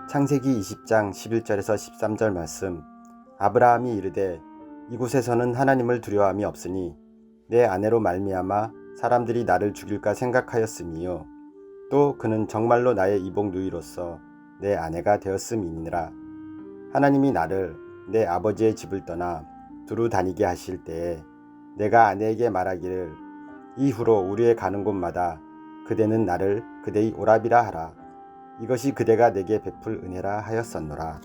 창세기 20장 11절에서 13절 말씀. 아브라함이 이르되 이곳에서는 하나님을 두려워함이 없으니 내 아내로 말미암아 사람들이 나를 죽일까 생각하였음이요 또 그는 정말로 나의 이복 누이로서 내 아내가 되었음이니라. 하나님이 나를 내 아버지의 집을 떠나 두루 다니게 하실 때에 내가 아내에게 말하기를 이후로 우리의 가는 곳마다 그대는 나를 그대의 오라비라 하라. 이것이 그대가 내게 베풀 은혜라 하였었노라.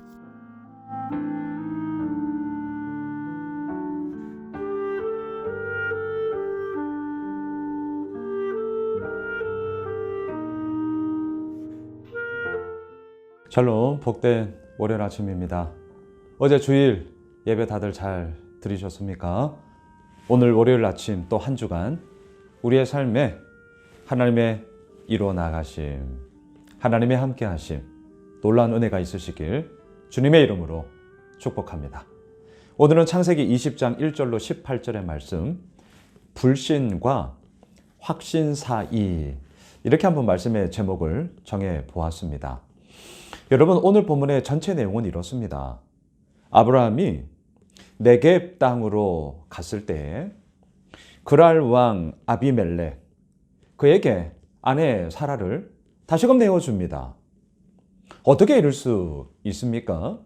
샬롬, 복된 월요일 아침입니다. 어제 주일 예배 다들 잘 들으셨습니까? 오늘 월요일 아침 또 한 주간 우리의 삶에 하나님의 이루어 나가심, 하나님의 함께 하심, 놀라운 은혜가 있으시길 주님의 이름으로 축복합니다. 오늘은 창세기 20장 1절로 18절의 말씀, 불신과 확신 사이, 이렇게 한번 말씀의 제목을 정해 보았습니다. 여러분, 오늘 본문의 전체 내용은 이렇습니다. 아브라함이 네겝 땅으로 갔을 때 그랄 왕 아비멜렉, 그에게 아내 사라를 다시금 내어줍니다. 어떻게 이럴 수 있습니까?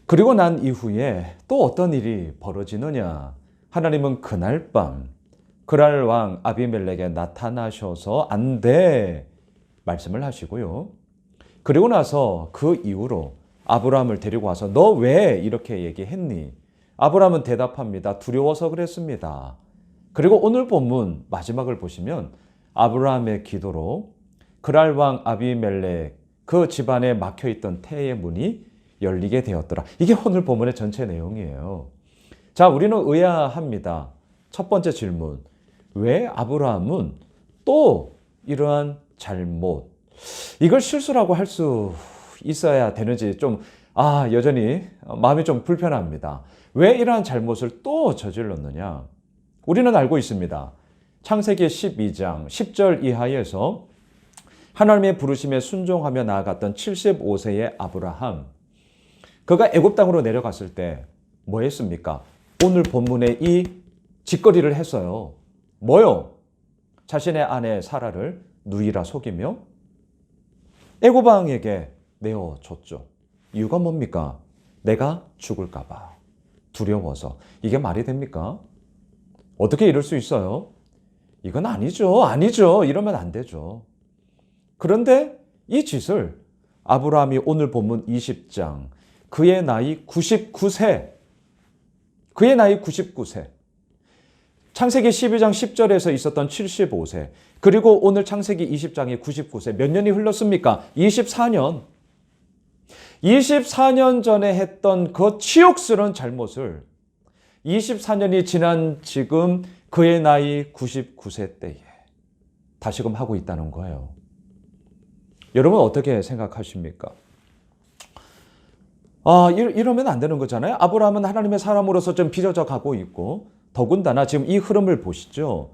그리고 난 이후에 또 어떤 일이 벌어지느냐? 하나님은 그날 밤 그랄 왕 아비멜렉에 나타나셔서 안 돼 말씀을 하시고요. 그리고 나서 그 이후로 아브라함을 데리고 와서 너 왜 이렇게 얘기했니? 아브라함은 대답합니다. 두려워서 그랬습니다. 그리고 오늘 본문 마지막을 보시면 아브라함의 기도로 그랄 왕 아비멜렉 그 집안에 막혀있던 태의 문이 열리게 되었더라. 이게 오늘 본문의 전체 내용이에요. 자, 우리는 의아합니다. 첫 번째 질문. 왜 아브라함은 또 이러한 잘못, 이걸 실수라고 할 수 있어야 되는지 여전히 마음이 좀 불편합니다. 왜 이러한 잘못을 또 저질렀느냐? 우리는 알고 있습니다. 창세기 12장 10절 이하에서 하나님의 부르심에 순종하며 나아갔던 75세의 아브라함, 그가 애굽 땅으로 내려갔을 때 뭐 했습니까? 오늘 본문에 이 짓거리를 했어요. 뭐요? 자신의 아내 사라를 누이라 속이며 애굽 왕에게 내어줬죠. 이유가 뭡니까? 내가 죽을까 봐 두려워서. 이게 말이 됩니까? 어떻게 이럴 수 있어요? 이건 아니죠. 이러면 안 되죠. 그런데 이 짓을 아브라함이 오늘 본문 20장, 그의 나이 99세, 창세기 12장 10절에서 있었던 75세, 그리고 오늘 창세기 20장의 99세, 몇 년이 흘렀습니까? 24년. 24년 전에 했던 그 치욕스러운 잘못을 24년이 지난 지금 그의 나이 99세 때에 다시금 하고 있다는 거예요. 여러분 어떻게 생각하십니까? 이러면 안 되는 거잖아요. 아브라함은 하나님의 사람으로서 좀 빚어져 가고 있고, 더군다나 지금 이 흐름을 보시죠.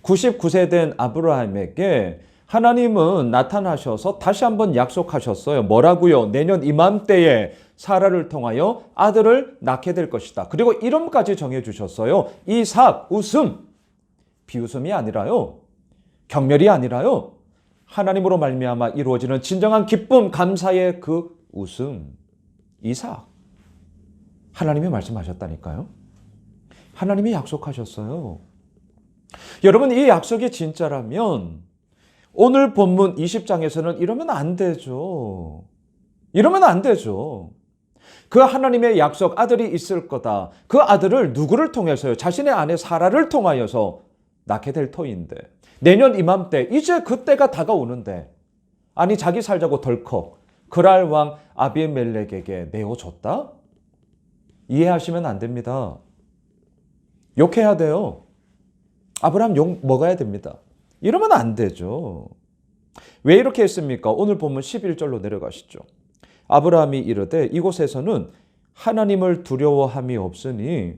99세 된 아브라함에게 하나님은 나타나셔서 다시 한번 약속하셨어요. 뭐라고요? 내년 이맘때에 사라를 통하여 아들을 낳게 될 것이다. 그리고 이름까지 정해주셨어요. 이삭, 웃음. 비웃음이 아니라요. 경멸이 아니라요. 하나님으로 말미암아 이루어지는 진정한 기쁨, 감사의 그 웃음. 이삭. 하나님이 말씀하셨다니까요. 하나님이 약속하셨어요. 여러분, 이 약속이 진짜라면 오늘 본문 20장에서는 이러면 안 되죠. 그 하나님의 약속, 아들이 있을 거다. 그 아들을 누구를 통해서요? 자신의 아내 사라를 통하여서 낳게 될 터인데, 내년 이맘때, 이제 그때가 다가오는데, 아니 자기 살자고 덜컥 그랄 왕 아비멜렉에게 내어줬다? 이해하시면 안 됩니다. 욕해야 돼요. 아브라함 욕 먹어야 됩니다. 이러면 안 되죠. 왜 이렇게 했습니까? 오늘 보면 11절로 내려가시죠. 아브라함이 이르되 이곳에서는 하나님을 두려워함이 없으니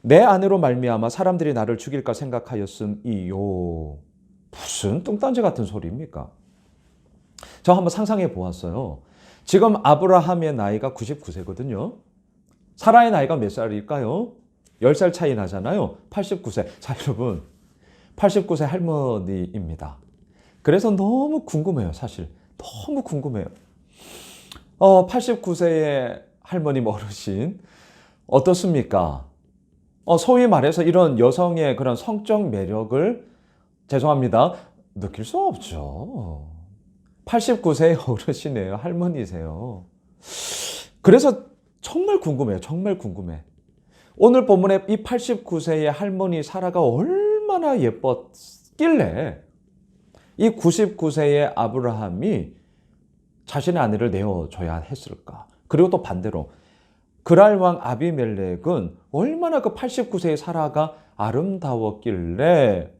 내 아내로 말미암아 사람들이 나를 죽일까 생각하였음이요. 무슨 뚱딴지 같은 소리입니까? 저 한번 상상해 보았어요. 지금 아브라함의 나이가 99세거든요. 사라의 나이가 몇 살일까요? 10살 차이 나잖아요. 89세. 자, 여러분. 89세 할머니입니다. 그래서 너무 궁금해요, 사실. 너무 궁금해요. 89세의 할머님 어르신, 어떻습니까? 소위 말해서 이런 여성의 그런 성적 매력을, 죄송합니다, 느낄 수 없죠. 89세의 어르신이에요. 할머니세요. 그래서 정말 궁금해요. 정말 궁금해. 오늘 본문에 이 89세의 할머니 사라가 얼마나 예뻤길래 이 99세의 아브라함이 자신의 아내를 내어줘야 했을까? 그리고 또 반대로 그랄 왕 아비멜렉은 얼마나 그 89세의 사라가 아름다웠길래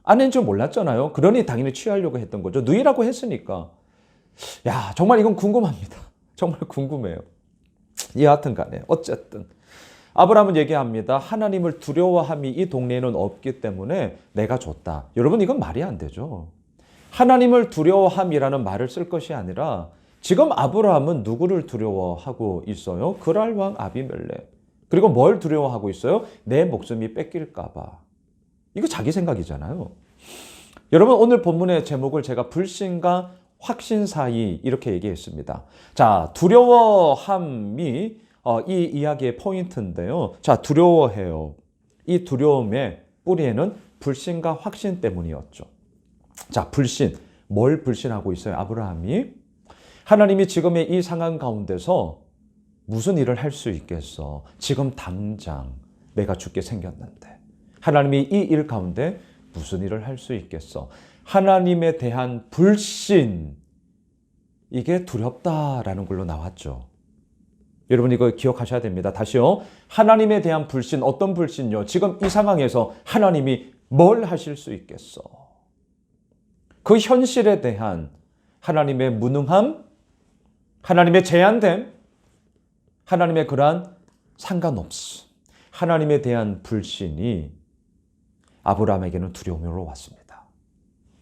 아내인 줄 몰랐잖아요. 그러니 당연히 취하려고 했던 거죠. 누이라고 했으니까. 야, 정말 이건 궁금합니다. 정말 궁금해요. 여하튼 간에 어쨌든 아브라함은 얘기합니다. 하나님을 두려워함이 이 동네에는 없기 때문에 내가 줬다. 여러분, 이건 말이 안 되죠. 하나님을 두려워함이라는 말을 쓸 것이 아니라 지금 아브라함은 누구를 두려워하고 있어요? 그랄 왕 아비멜렉. 그리고 뭘 두려워하고 있어요? 내 목숨이 뺏길까 봐. 이거 자기 생각이잖아요. 여러분, 오늘 본문의 제목을 제가 불신과 확신 사이 이렇게 얘기했습니다. 자, 두려워함이 이 이야기의 포인트인데요. 자, 두려워해요. 이 두려움의 뿌리에는 불신과 확신 때문이었죠. 자, 불신. 뭘 불신하고 있어요? 아브라함이 하나님이 지금의 이 상황 가운데서 무슨 일을 할 수 있겠어? 지금 당장 내가 죽게 생겼는데 하나님이 이 일 가운데 무슨 일을 할 수 있겠어? 하나님에 대한 불신, 이게 두렵다라는 걸로 나왔죠. 여러분, 이거 기억하셔야 됩니다. 다시요. 하나님에 대한 불신, 어떤 불신요? 지금 이 상황에서 하나님이 뭘 하실 수 있겠어? 그 현실에 대한 하나님의 무능함, 하나님의 제한됨, 하나님의 그러한 상관없음, 하나님에 대한 불신이 아브라함에게는 두려움으로 왔습니다.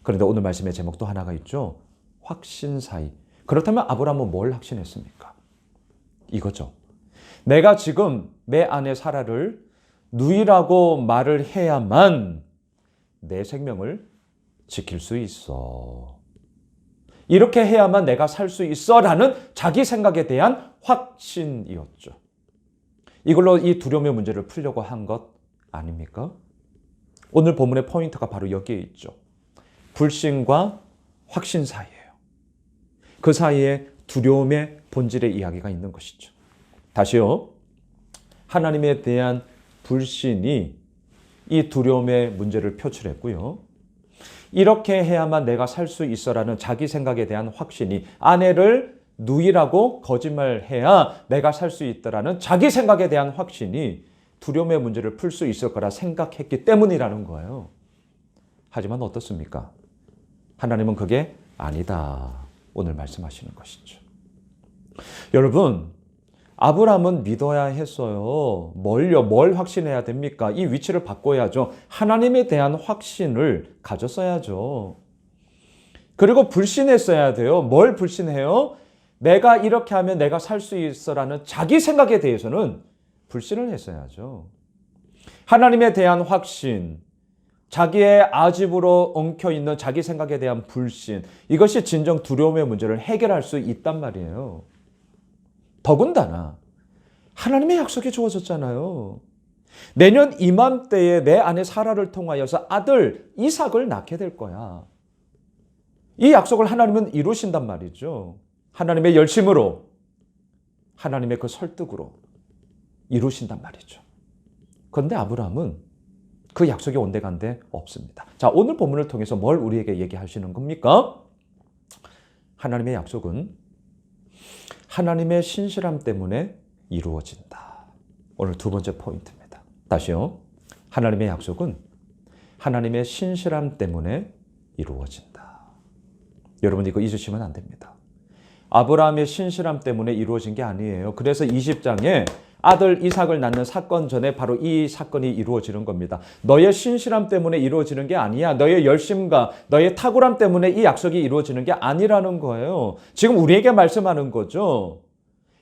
그런데 오늘 말씀의 제목도 하나가 있죠. 확신사이. 그렇다면 아브라함은 뭘 확신했습니까? 이거죠. 내가 지금 내 아내 사라를 누이라고 말을 해야만 내 생명을 지킬 수 있어. 이렇게 해야만 내가 살 수 있어 라는 자기 생각에 대한 확신이었죠. 이걸로 이 두려움의 문제를 풀려고 한 것 아닙니까? 오늘 본문의 포인트가 바로 여기에 있죠. 불신과 확신 사이예요. 그 사이에 두려움의 본질의 이야기가 있는 것이죠. 다시요. 하나님에 대한 불신이 이 두려움의 문제를 표출했고요. 이렇게 해야만 내가 살 수 있어라는 자기 생각에 대한 확신이 아내를 누이라고 거짓말해야 내가 살 수 있다라는 자기 생각에 대한 확신이 두려움의 문제를 풀 수 있을 거라 생각했기 때문이라는 거예요. 하지만 어떻습니까? 하나님은 그게 아니다. 오늘 말씀하시는 것이죠. 여러분, 아브라함은 믿어야 했어요. 뭘 확신해야 됩니까? 이 위치를 바꿔야죠. 하나님에 대한 확신을 가졌어야죠. 그리고 불신했어야 돼요. 뭘 불신해요? 내가 이렇게 하면 내가 살 수 있어라는 자기 생각에 대해서는 불신을 했어야죠. 하나님에 대한 확신, 자기의 아집으로 엉켜있는 자기 생각에 대한 불신, 이것이 진정 두려움의 문제를 해결할 수 있단 말이에요. 더군다나 하나님의 약속이 주어졌잖아요. 내년 이맘때에 내 아내 사라를 통하여서 아들 이삭을 낳게 될 거야. 이 약속을 하나님은 이루신단 말이죠. 하나님의 열심으로, 하나님의 그 설득으로 이루신단 말이죠. 그런데 아브라함은 그 약속이 온데간데 없습니다. 자, 오늘 본문을 통해서 뭘 우리에게 얘기하시는 겁니까? 하나님의 약속은 하나님의 신실함 때문에 이루어진다. 오늘 두 번째 포인트입니다. 다시요. 하나님의 약속은 하나님의 신실함 때문에 이루어진다. 여러분, 이거 잊으시면 안 됩니다. 아브라함의 신실함 때문에 이루어진 게 아니에요. 그래서 20장에 아들 이삭을 낳는 사건 전에 바로 이 사건이 이루어지는 겁니다. 너의 신실함 때문에 이루어지는 게 아니야. 너의 열심과 너의 탁월함 때문에 이 약속이 이루어지는 게 아니라는 거예요. 지금 우리에게 말씀하는 거죠.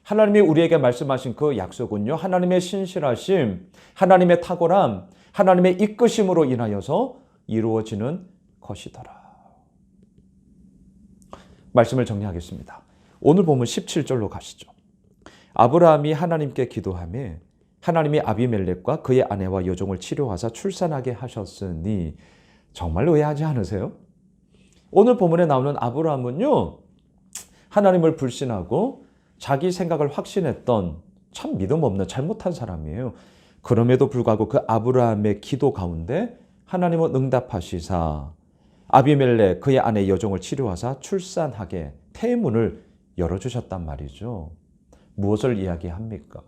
하나님이 우리에게 말씀하신 그 약속은요, 하나님의 신실하심, 하나님의 탁월함, 하나님의 이끄심으로 인하여서 이루어지는 것이더라. 말씀을 정리하겠습니다. 오늘 보면 17절로 가시죠. 아브라함이 하나님께 기도하며 하나님이 아비멜렉과 그의 아내와 여종을 치료하사 출산하게 하셨으니 정말 의아하지 않으세요? 오늘 본문에 나오는 아브라함은요, 하나님을 불신하고 자기 생각을 확신했던 참 믿음 없는 잘못한 사람이에요. 그럼에도 불구하고 그 아브라함의 기도 가운데 하나님은 응답하시사 아비멜렉 그의 아내 여종을 치료하사 출산하게 태문을 열어주셨단 말이죠. 무엇을 이야기합니까?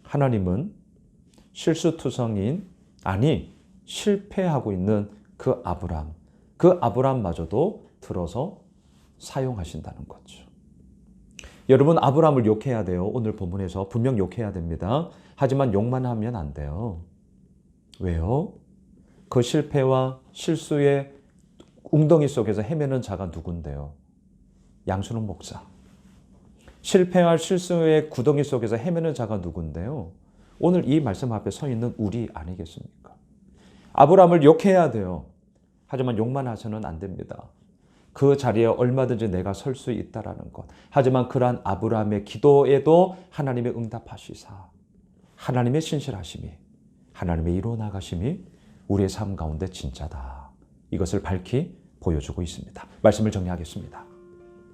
하나님은 실수투성인, 아니 실패하고 있는 그 아브라함마저도 들어서 사용하신다는 거죠. 여러분, 아브라함을 욕해야 돼요. 오늘 본문에서 분명 욕해야 됩니다. 하지만 욕만 하면 안 돼요. 왜요? 그 실패와 실수의 웅덩이 속에서 헤매는 자가 누군데요? 양순원 목사. 실패와 실수의 구덩이 속에서 헤매는 자가 누군데요? 오늘 이 말씀 앞에 서 있는 우리 아니겠습니까? 아브라함을 욕해야 돼요. 하지만 욕만 하셔는 안 됩니다. 그 자리에 얼마든지 내가 설 수 있다라는 것. 하지만 그러한 아브라함의 기도에도 하나님의 응답하시사 하나님의 신실하심이, 하나님의 이루어나가심이 우리의 삶 가운데 진짜다. 이것을 밝히 보여주고 있습니다. 말씀을 정리하겠습니다.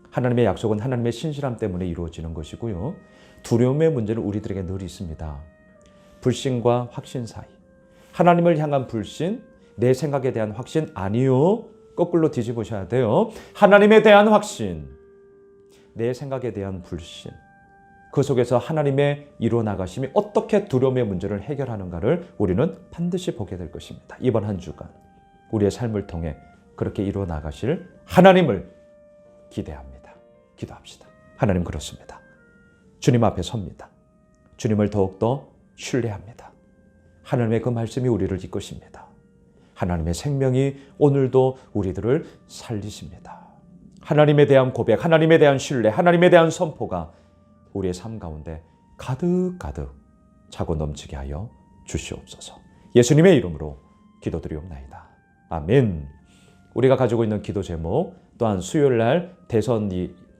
하나님의 약속은 하나님의 신실함 때문에 이루어지는 것이고요. 두려움의 문제는 우리들에게 늘 있습니다. 불신과 확신 사이. 하나님을 향한 불신, 내 생각에 대한 확신 아니요. 거꾸로 뒤집으셔야 돼요. 하나님에 대한 확신, 내 생각에 대한 불신. 그 속에서 하나님의 이루어나가심이 어떻게 두려움의 문제를 해결하는가를 우리는 반드시 보게 될 것입니다. 이번 한 주간 우리의 삶을 통해 그렇게 이루어나가실 하나님을 기대합니다. 기도합시다. 하나님, 그렇습니다. 주님 앞에 섭니다. 주님을 더욱더 신뢰합니다. 하나님의 그 말씀이 우리를 이끄십니다. 하나님의 생명이 오늘도 우리들을 살리십니다. 하나님에 대한 고백, 하나님에 대한 신뢰, 하나님에 대한 선포가 우리의 삶 가운데 가득가득 차고 넘치게 하여 주시옵소서. 예수님의 이름으로 기도드리옵나이다. 아멘. 우리가 가지고 있는 기도 제목, 또한 수요일 날 대선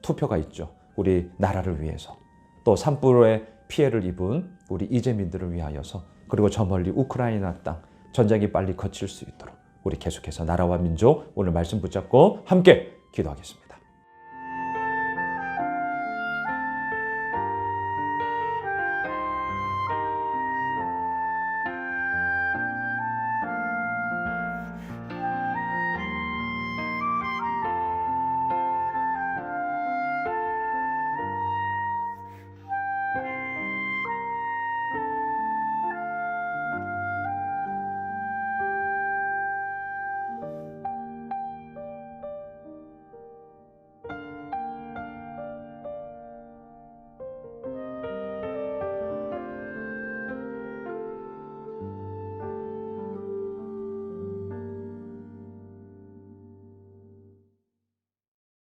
투표가 있죠. 우리 나라를 위해서. 또 산불의 피해를 입은 우리 이재민들을 위하여서, 그리고 저 멀리 우크라이나 땅 전쟁이 빨리 거칠 수 있도록 우리 계속해서 나라와 민족 오늘 말씀 붙잡고 함께 기도하겠습니다.